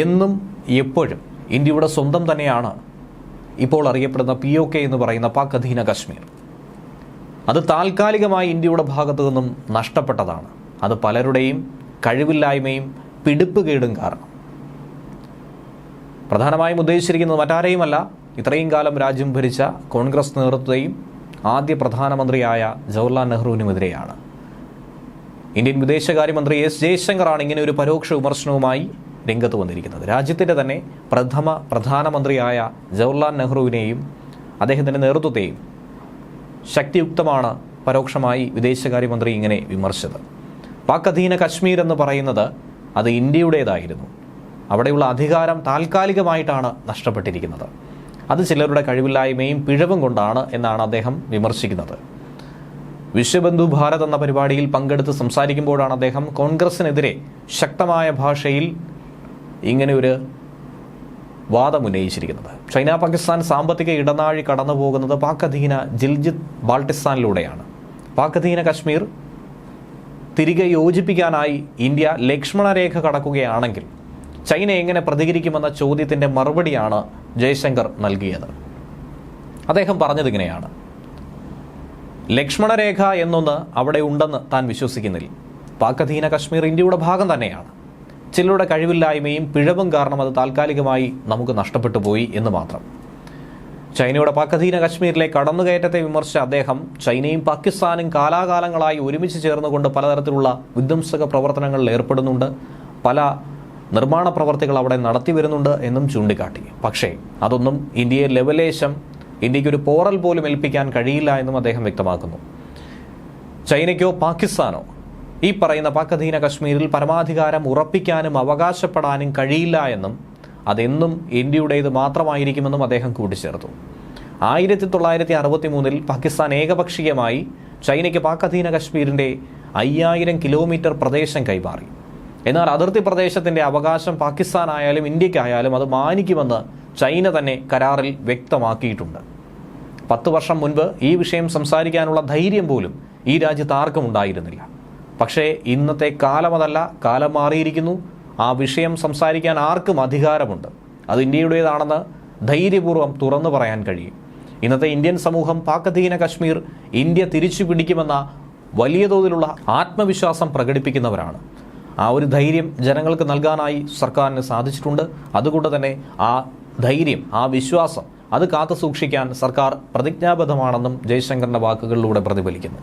എന്നും എപ്പോഴും ഇന്ത്യയുടെ സ്വന്തം തന്നെയാണ് ഇപ്പോൾ അറിയപ്പെടുന്ന POK എന്ന് പറയുന്ന പാക് അധീന കശ്മീർ. അത് താൽക്കാലികമായി ഇന്ത്യയുടെ ഭാഗത്തു നിന്നും നഷ്ടപ്പെട്ടതാണ്. അത് പലരുടെയും കഴിവില്ലായ്മയും പിടിപ്പുകേടും കാരണം. പ്രധാനമായും ഉദ്ദേശിച്ചിരിക്കുന്നത് മറ്റാരെയുമല്ല, ഇത്രയും കാലം രാജ്യം ഭരിച്ച കോൺഗ്രസ് നേതൃത്വത്തെയും ആദ്യ പ്രധാനമന്ത്രിയായ ജവഹർലാൽ നെഹ്റുവിനുമെതിരെയാണ്. ഇന്ത്യൻ വിദേശകാര്യമന്ത്രി S ജയശങ്കറാണ് ഇങ്ങനെ ഒരു പരോക്ഷ വിമർശനവുമായി രംഗത്ത് വന്നിരിക്കുന്നത്. രാജ്യത്തിൻ്റെ തന്നെ പ്രഥമ പ്രധാനമന്ത്രിയായ ജവഹർലാൽ നെഹ്റുവിനെയും അദ്ദേഹത്തിൻ്റെ നേതൃത്വത്തെയും ശക്തിയുക്തമാണ് പരോക്ഷമായി വിദേശകാര്യമന്ത്രി ഇങ്ങനെ വിമർശിച്ചത്. പാക് അധീന കശ്മീർ എന്ന് പറയുന്നത് അത് ഇന്ത്യയുടേതായിരുന്നു. അവിടെയുള്ള അധികാരം താൽക്കാലികമായിട്ടാണ് നഷ്ടപ്പെട്ടിരിക്കുന്നത്. അത് ചിലരുടെ കഴിവില്ലായ്മയും പിഴവും കൊണ്ടാണ് എന്നാണ് അദ്ദേഹം വിമർശിക്കുന്നത്. വിശ്വബന്ധു ഭാരത് എന്ന പരിപാടിയിൽ പങ്കെടുത്ത് സംസാരിക്കുമ്പോഴാണ് അദ്ദേഹം കോൺഗ്രസിനെതിരെ ശക്തമായ ഭാഷയിൽ ഇങ്ങനെ ഒരു വാദം ഉന്നയിച്ചിരിക്കുന്നത്. ചൈന പാകിസ്ഥാൻ സാമ്പത്തിക ഇടനാഴി കടന്നു പോകുന്നത് പാക് അധീന ജിൽജിത് ബാൾട്ടിസ്ഥാനിലൂടെയാണ്. പാക് അധീന കശ്മീർ തിരികെ യോജിപ്പിക്കാനായി ഇന്ത്യ ലക്ഷ്മണരേഖ കടക്കുകയാണെങ്കിൽ ചൈന എങ്ങനെ പ്രതികരിക്കുമെന്ന ചോദ്യത്തിൻ്റെ മറുപടിയാണ് ജയശങ്കർ നൽകിയത്. അദ്ദേഹം പറഞ്ഞതിങ്ങനെയാണ്: ലക്ഷ്മണരേഖ എന്നൊന്ന് അവിടെ ഉണ്ടെന്ന് താൻ വിശ്വസിക്കുന്നില്ല. പാക് അധീന കശ്മീർ ഇന്ത്യയുടെ ഭാഗം തന്നെയാണ്. ചിലരുടെ കഴിവില്ലായ്മയും പിഴവും കാരണം അത് താൽക്കാലികമായി നമുക്ക് നഷ്ടപ്പെട്ടു പോയി എന്ന് മാത്രം. ചൈനയുടെ പാക് അധീന കശ്മീരിലെ കടന്നുകയറ്റത്തെ വിമർശിച്ച അദ്ദേഹം ചൈനയും പാകിസ്ഥാനും കാലാകാലങ്ങളായി ഒരുമിച്ച് ചേർന്നുകൊണ്ട് പലതരത്തിലുള്ള വിധ്വംസക പ്രവർത്തനങ്ങളിൽ ഏർപ്പെടുന്നുണ്ട്, പല നിർമ്മാണ പ്രവർത്തികൾ അവിടെ നടത്തി വരുന്നുണ്ട് എന്നും ചൂണ്ടിക്കാട്ടി. പക്ഷേ അതൊന്നും ഇന്ത്യയെ ലെവലേശം ഇന്ത്യക്കൊരു പോറൽ പോലും ഏൽപ്പിക്കാൻ കഴിയില്ല എന്നും അദ്ദേഹം വ്യക്തമാക്കുന്നു. ചൈനയ്ക്കോ പാകിസ്ഥാനോ ഈ പറയുന്ന പാക് അധീന കശ്മീരിൽ പരമാധികാരം ഉറപ്പിക്കാനും അവകാശപ്പെടാനും കഴിയില്ല എന്നും അതെന്നും ഇന്ത്യയുടേത് മാത്രമായിരിക്കുമെന്നും അദ്ദേഹം കൂട്ടിച്ചേർത്തു. 1963 പാകിസ്ഥാൻ ഏകപക്ഷീയമായി ചൈനയ്ക്ക് പാക് അധീന കശ്മീരിൻ്റെ 5000 കിലോമീറ്റർ പ്രദേശം കൈമാറി. എന്നാൽ അതിർത്തി പ്രദേശത്തിൻ്റെ അവകാശം പാകിസ്ഥാനായാലും ഇന്ത്യക്കായാലും അത് മാനിക്കുമെന്ന് ചൈന തന്നെ കരാറിൽ വ്യക്തമാക്കിയിട്ടുണ്ട്. 10 വർഷം മുൻപ് ഈ വിഷയം സംസാരിക്കാനുള്ള ധൈര്യം പോലും ഈ രാജ്യത്ത് ആർക്കും ഉണ്ടായിരുന്നില്ല. പക്ഷേ ഇന്നത്തെ കാലം അതല്ല, കാലം മാറിയിരിക്കുന്നു. ആ വിഷയം സംസാരിക്കാൻ ആർക്കും അധികാരമുണ്ട്. അത് ഇന്ത്യയുടേതാണെന്ന് ധൈര്യപൂർവ്വം തുറന്നു പറയാൻ കഴിയും. ഇന്നത്തെ ഇന്ത്യൻ സമൂഹം പാക് അധീന കശ്മീർ ഇന്ത്യ തിരിച്ചു പിടിക്കുമെന്ന വലിയ തോതിലുള്ള ആത്മവിശ്വാസം പ്രകടിപ്പിക്കുന്നവരാണ്. ആ ഒരു ധൈര്യം ജനങ്ങൾക്ക് നൽകാനായി സർക്കാരിന് സാധിച്ചിട്ടുണ്ട്. അതുകൊണ്ട് തന്നെ ആ ധൈര്യം, ആ വിശ്വാസം അത് കാത്തു സൂക്ഷിക്കാൻ സർക്കാർ പ്രതിജ്ഞാബദ്ധമാണെന്നും ജയശങ്കറിൻ്റെ വാക്കുകളിലൂടെ പ്രതിഫലിക്കുന്നു.